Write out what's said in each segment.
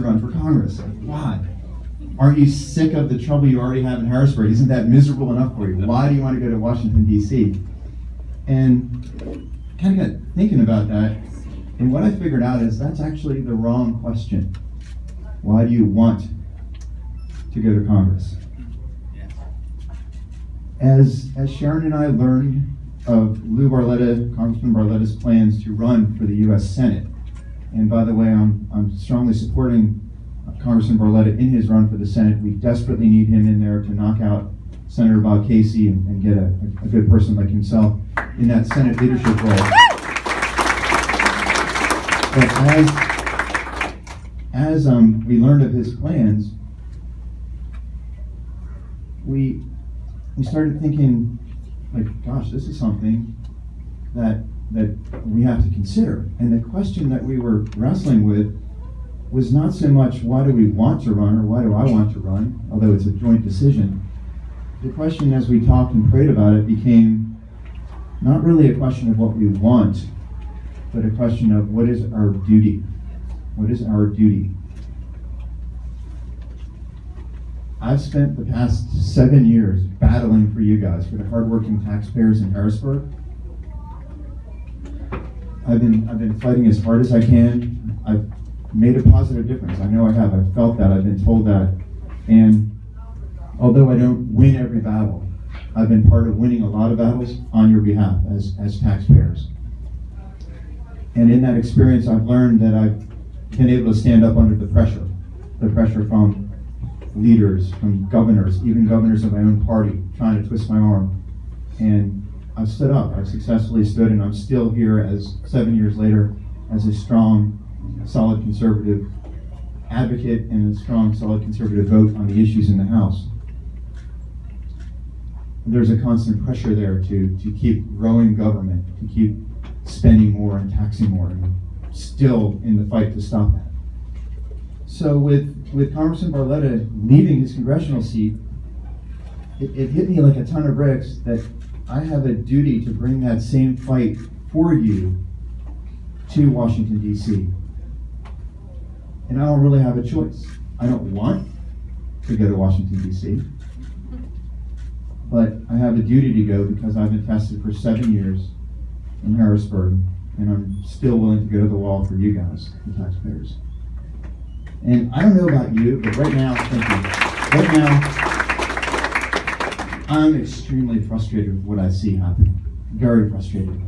to run for Congress. Like, why? Aren't you sick of the trouble you already have in Harrisburg? Isn't that miserable enough for you? Why do you want to go to Washington, D.C.? And kind of got thinking about that, and what I figured out is that's actually the wrong question. Why do you want to go to Congress? As Sharon and I learned of Lou Barletta, Congressman Barletta's plans to run for the U.S. Senate, and by the way, I'm strongly supporting Congressman Barletta in his run for the Senate. We desperately need him in there to knock out Senator Bob Casey and get a good person like himself in that Senate leadership role. But as we learned of his plans, we started thinking, like, gosh, this is something that we have to consider. And the question that we were wrestling with was not so much why do we want to run or why do I want to run, although it's a joint decision. The question as we talked and prayed about it became not really a question of what we want, but a question of what is our duty? What is our duty? I've spent the past 7 years battling for you guys, for the hardworking taxpayers in Harrisburg. I've been fighting as hard as I can. I've made a positive difference. I know I have. I've felt that. I've been told that. And although I don't win every battle, I've been part of winning a lot of battles on your behalf as taxpayers. And in that experience, I've learned that I've been able to stand up under the pressure from leaders, from governors, even governors of my own party, trying to twist my arm. And I've stood up. I've successfully stood, and I'm still here as 7 years later as a strong, solid conservative advocate and a strong, solid conservative vote on the issues in the House. There's a constant pressure there to keep growing government, to keep spending more and taxing more, and still in the fight to stop that. So with Congressman Barletta leaving his congressional seat, it hit me like a ton of bricks that I have a duty to bring that same fight for you to Washington, D.C. And I don't really have a choice. I don't want to go to Washington, D.C., but I have a duty to go because I've been tested for 7 years in Harrisburg, and I'm still willing to go to the wall for you guys, the taxpayers. And I don't know about you, but right now, I'm extremely frustrated with what I see happening. Very frustrated.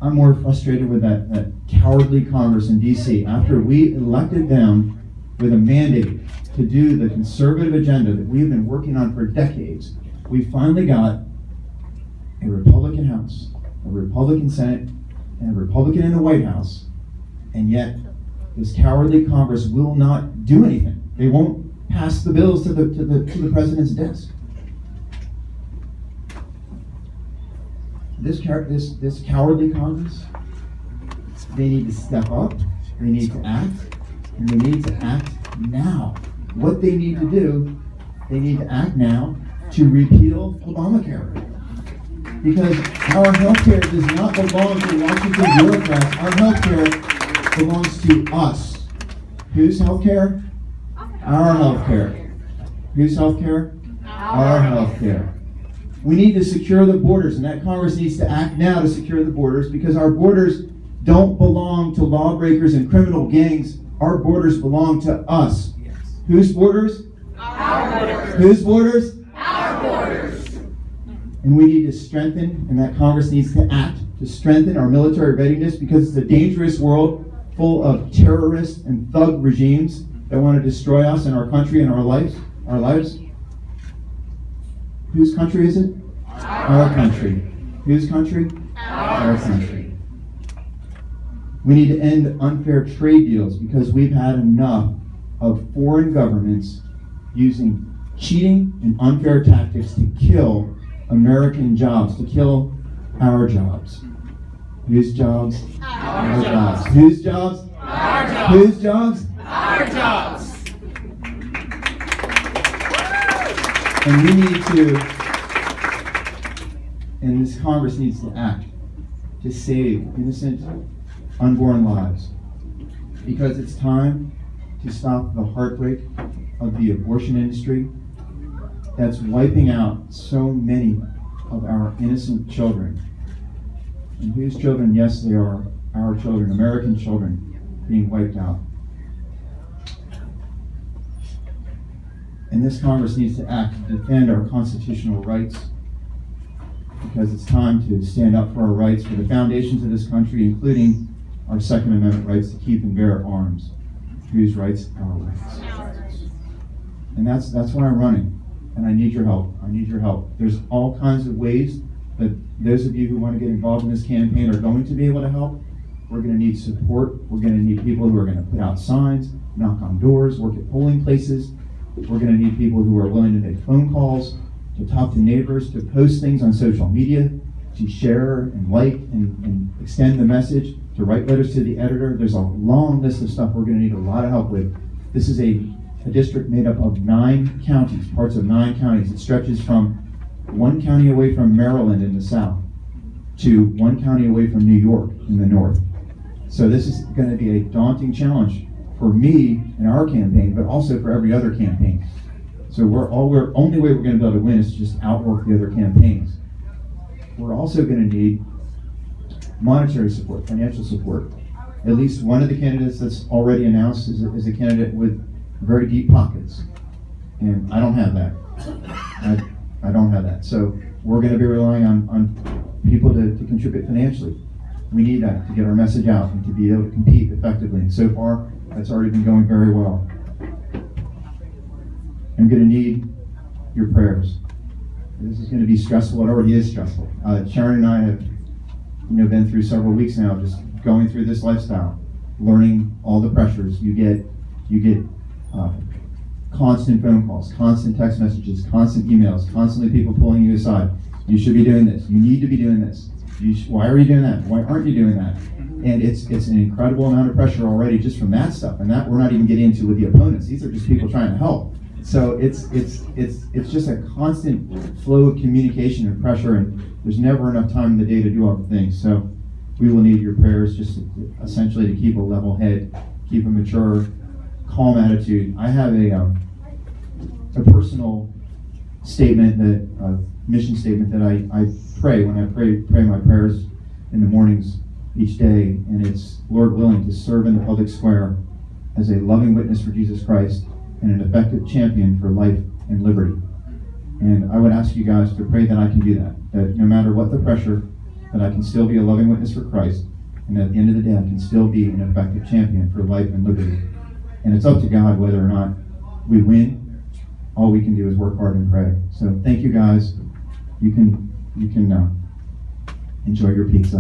I'm more frustrated with that cowardly Congress in D.C. After we elected them with a mandate to do the conservative agenda that we've been working on for decades, we finally got a Republican House, a Republican Senate, and a Republican in the White House, and yet this cowardly Congress will not do anything. They won't pass the bills to the president's desk. This cowardly Congress, they need to step up, they need to act, and they need to act now. What they need to do, they need to act now to repeal Obamacare. Because our health care does not belong to Washington bureaucrats. Our health care belongs to us. Whose health care? Our health care. Whose health care? Our health care. We need to secure the borders, and that Congress needs to act now to secure the borders, because our borders don't belong to lawbreakers and criminal gangs. Our borders belong to us. Whose borders? Our borders. Whose borders? Our borders. And we need to strengthen, and that Congress needs to act to strengthen our military readiness, because it's a dangerous world full of terrorists and thug regimes that want to destroy us and our country and our lives. Whose country is it? Our country. Whose country? Our country. We need to end unfair trade deals, because we've had enough of foreign governments using cheating and unfair tactics to kill American jobs, to kill our jobs. Whose jobs? Our jobs. Whose jobs? Our jobs. Whose jobs? Our jobs. And we need to, and this Congress needs to act to save innocent, unborn lives. because it's time to stop the heartbreak of the abortion industry that's wiping out so many of our innocent children. And whose children, yes, they are our children, American children, being wiped out. And this Congress needs to act to defend our constitutional rights, because it's time to stand up for our rights, for the foundations of this country, including our Second Amendment rights to keep and bear arms. Whose rights? Our rights. And that's why I'm running. And I need your help. I need your help. There's all kinds of ways that those of you who want to get involved in this campaign are going to be able to help. We're going to need support. We're going to need people who are going to put out signs, knock on doors, work at polling places. We're going to need people who are willing to make phone calls, to talk to neighbors, to post things on social media, to share and like and extend the message, to write letters to the editor. There's a long list of stuff we're going to need a lot of help with. This is a district made up of 9 counties, parts of 9 counties. It stretches from 1 county away from Maryland in the south to 1 county away from New York in the north. So this is going to be a daunting challenge for me and our campaign, but also for every other campaign. So only way we're going to be able to win is to just outwork the other campaigns. We're also going to need monetary support, financial support. At least one of the candidates that's already announced is a candidate with very deep pockets, and I don't have that. I don't have that. So we're going to be relying on people to contribute financially. We need that to get our message out and to be able to compete effectively. And so far, that's already been going very well. I'm going to need your prayers. This is going to be stressful. It already is stressful. Sharon and I have, been through several weeks now, just going through this lifestyle, learning all the pressures. You get constant phone calls, constant text messages, constant emails, constantly people pulling you aside. You should be doing this. You need to be doing this. Why are you doing that? Why aren't you doing that? And it's an incredible amount of pressure already just from that stuff. And that we're not even getting into with the opponents. These are just people trying to help. So it's just a constant flow of communication and pressure, and there's never enough time in the day to do all the things. So we will need your prayers just essentially to keep a level head, keep a mature, calm attitude. I have a personal statement, a mission statement that I pray when I pray my prayers in the mornings each day, and it's, Lord willing, to serve in the public square as a loving witness for Jesus Christ and an effective champion for life and liberty. And I would ask you guys to pray that I can do that no matter what the pressure, that I can still be a loving witness for Christ, and at the end of the day I can still be an effective champion for life and liberty. And it's up to God whether or not we win. All we can do is work hard and pray. So thank you guys. You can enjoy your pizza.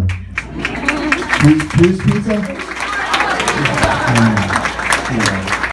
Whose pizza?